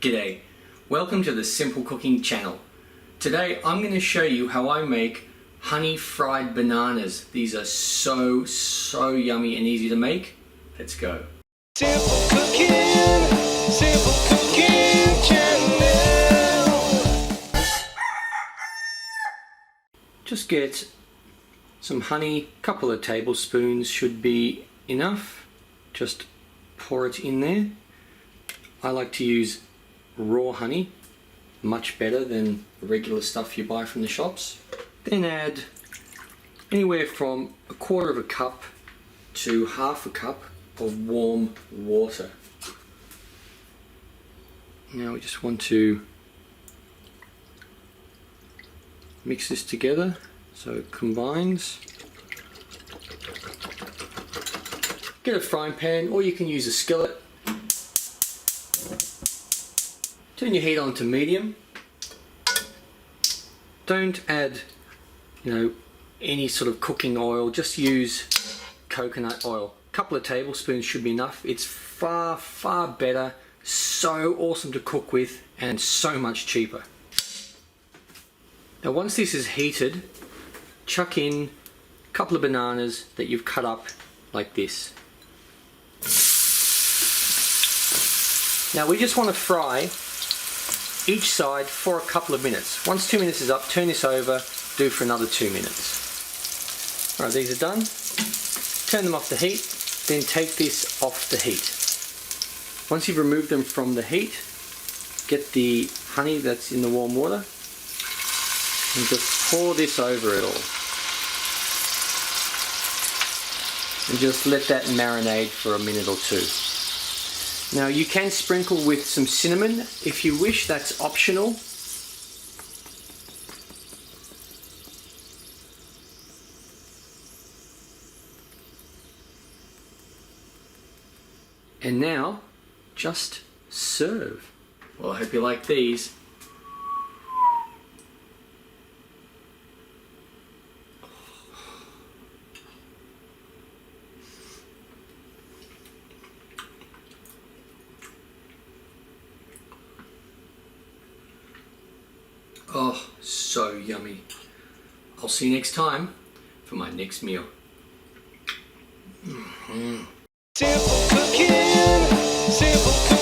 G'day, welcome to the Simple Cooking channel. Today I'm going to show you how I make honey fried bananas. These are so yummy and easy to make. Let's go. Simple Cooking Channel. Just get some honey, couple of tablespoons should be enough. Just pour it in there. I like to use raw honey, much better than the regular stuff you buy from the shops. Then add anywhere from 1/4 cup to 1/2 cup of warm water. Now we just want to mix this together so it combines. Get a frying pan, or you can use a skillet. Turn your heat on to medium. Don't add, any sort of cooking oil. Just use coconut oil. A couple of tablespoons should be enough. It's far better. So awesome to cook with and so much cheaper. Now once this is heated, chuck in a couple of bananas that you've cut up like this. Now we just want to fry each side for a couple of minutes. Once 2 minutes is up, turn this over, do for another 2 minutes. Alright, these are done. Turn them off the heat, then take this off the heat. Once you've removed them from the heat, get the honey that's in the warm water and just pour this over it all. And just let that marinate for a minute or two. Now you can sprinkle with some cinnamon if you wish, that's optional. And now, just serve. Well, I hope you like these. Oh, so yummy. I'll see you next time for my next meal. Simple cooking, simple cooking.